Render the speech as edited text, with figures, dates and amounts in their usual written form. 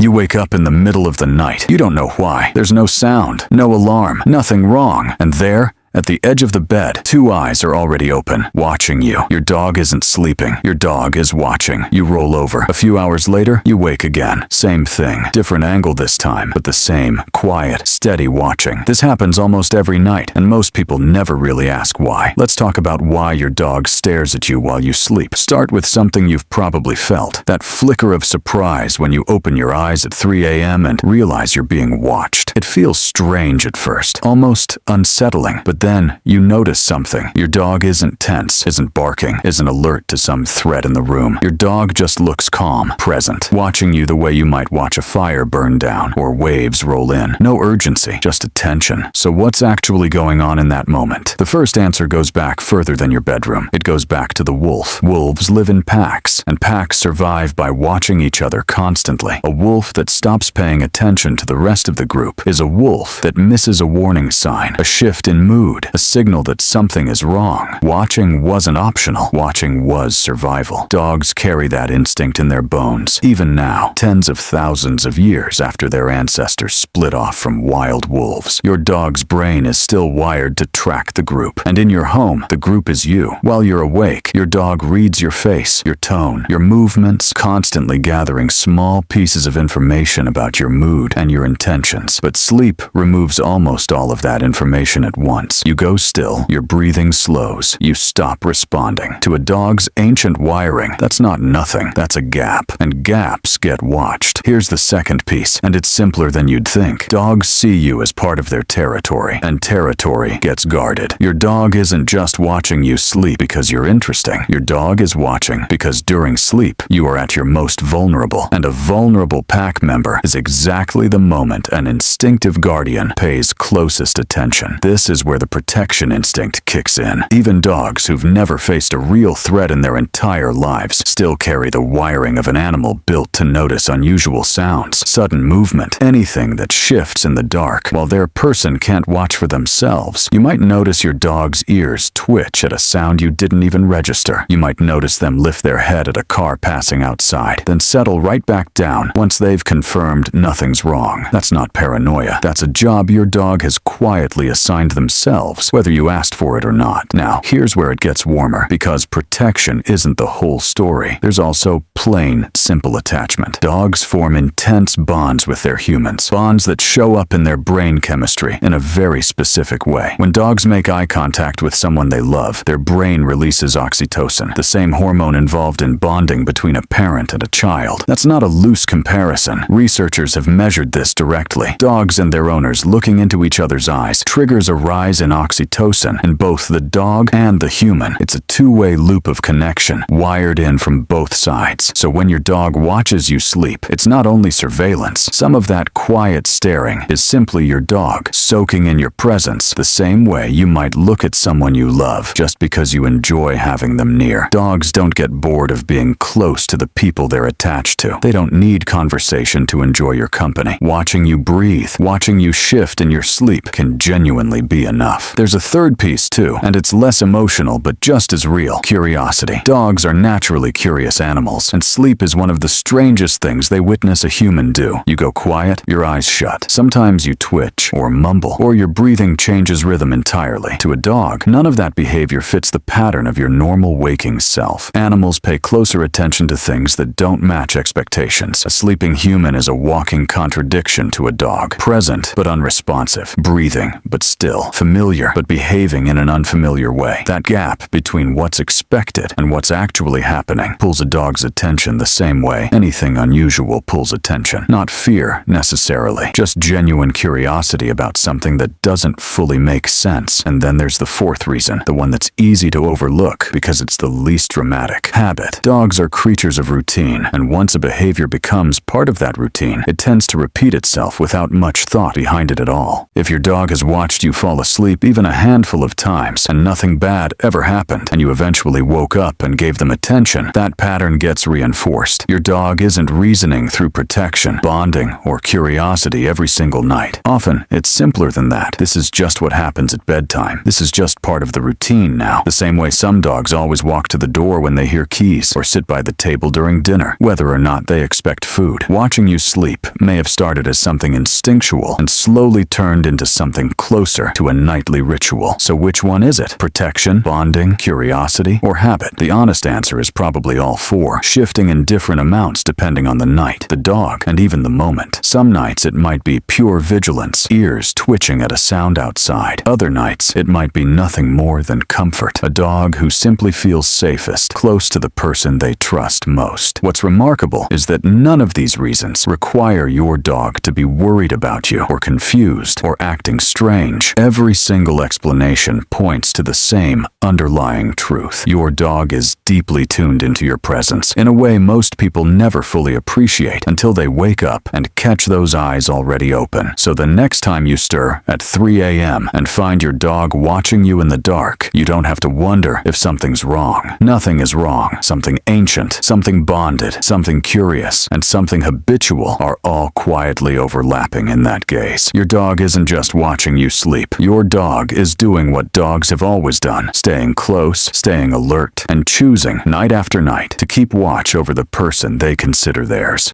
You wake up in the middle of the night. You don't know why. There's no sound, no alarm, nothing wrong. And there, at the edge of the bed, two eyes are already open, watching you. Your dog isn't sleeping. Your dog is watching. You roll over. A few hours later, you wake again. Same thing. Different angle this time, but the same, quiet, steady watching. This happens almost every night, and most people never really ask why. Let's talk about why your dog stares at you while you sleep. Start with something you've probably felt. That flicker of surprise when you open your eyes at 3 a.m. and realize you're being watched. It feels strange at first, almost unsettling, but then you notice something. Your dog isn't tense, isn't barking, isn't alert to some threat in the room. Your dog just looks calm, present, watching you the way you might watch a fire burn down or waves roll in. No urgency, just attention. So what's actually going on in that moment? The first answer goes back further than your bedroom. It goes back to the wolf. Wolves live in packs, and packs survive by watching each other constantly. A wolf that stops paying attention to the rest of the group is a wolf that misses a warning sign, a shift in mood, a signal that something is wrong. Watching wasn't optional. Watching was survival. Dogs carry that instinct in their bones, even now, tens of thousands of years after their ancestors split off from wild wolves. Your dog's brain is still wired to track the group, and in your home, the group is you. While you're awake, your dog reads your face, your tone, your movements, constantly gathering small pieces of information about your mood and your intentions. But sleep removes almost all of that information at once. You go still, your breathing slows, you stop responding. To a dog's ancient wiring, that's not nothing, that's a gap, and gaps get watched. Here's the second piece, and it's simpler than you'd think. Dogs see you as part of their territory, and territory gets guarded. Your dog isn't just watching you sleep because you're interesting. Your dog is watching because during sleep, you are at your most vulnerable, and a vulnerable pack member is exactly the moment an instinctive guardian pays closest attention. This is where the protection instinct kicks in. Even dogs who've never faced a real threat in their entire lives still carry the wiring of an animal built to notice unusual sounds, sudden movement, anything that shifts in the dark. While their person can't watch for themselves, you might notice your dog's ears twitch at a sound you didn't even register. You might notice them lift their head at a car passing outside, then settle right back down once they've confirmed nothing's wrong. That's not paranoia. That's a job your dog has quietly assigned themselves, whether you asked for it or not. Now, here's where it gets warmer, because protection isn't the whole story. There's also plain, simple attachment. Dogs form intense bonds with their humans, bonds that show up in their brain chemistry in a very specific way. When dogs make eye contact with someone they love, their brain releases oxytocin, the same hormone involved in bonding between a parent and a child. That's not a loose comparison. Researchers have measured this directly. Dogs and their owners looking into each other's eyes triggers a rise in oxytocin in both the dog and the human. It's a two-way loop of connection, wired in from both sides. So when your dog watches you sleep, it's not only surveillance. Some of that quiet staring is simply your dog soaking in your presence the same way you might look at someone you love just because you enjoy having them near. Dogs don't get bored of being close to the people they're attached to. They don't need conversation to enjoy your company. Watching you breathe, watching you shift in your sleep can genuinely be enough. There's a third piece too, and it's less emotional but just as real. Curiosity. Dogs are naturally curious animals, and sleep is one of the strangest things they witness a human do. You go quiet, your eyes shut. Sometimes you twitch or mumble, or your breathing changes rhythm entirely. To a dog, none of that behavior fits the pattern of your normal waking self. Animals pay closer attention to things that don't match expectations. A sleeping human is a walking contradiction to a dog. Present but unresponsive, breathing but still, familiar but behaving in an unfamiliar way. That gap between what's expected and what's actually happening pulls a dog's attention the same way anything unusual pulls attention. Not fear, necessarily, just genuine curiosity about something that doesn't fully make sense. And then there's the fourth reason, the one that's easy to overlook because it's the least dramatic. Habit. Dogs are creatures of routine, and once a behavior becomes part of that routine, it tends to repeat itself without much thought behind it at all. If your dog has watched you fall asleep sleep even a handful of times and nothing bad ever happened, and you eventually woke up and gave them attention, that pattern gets reinforced. Your dog isn't reasoning through protection, bonding, or curiosity every single night. Often, it's simpler than that. This is just what happens at bedtime. This is just part of the routine now. The same way some dogs always walk to the door when they hear keys or sit by the table during dinner, whether or not they expect food. Watching you sleep may have started as something instinctual and slowly turned into something closer to a nightly ritual. So which one is it? Protection, bonding, curiosity, or habit? The honest answer is probably all four, shifting in different amounts depending on the night, the dog, and even the moment. Some nights it might be pure vigilance, ears twitching at a sound outside. Other nights it might be nothing more than comfort, a dog who simply feels safest, close to the person they trust most. What's remarkable is that none of these reasons require your dog to be worried about you or confused or acting strange. Every single explanation points to the same underlying truth. Your dog is deeply tuned into your presence in a way most people never fully appreciate until they wake up and catch those eyes already open. So the next time you stir at 3 a.m. and find your dog watching you in the dark, you don't have to wonder if something's wrong. Nothing is wrong. Something ancient, something bonded, something curious, and something habitual are all quietly overlapping in that gaze. Your dog isn't just watching you sleep. Your dog is doing what dogs have always done, staying close, staying alert, and choosing night after night to keep watch over the person they consider theirs.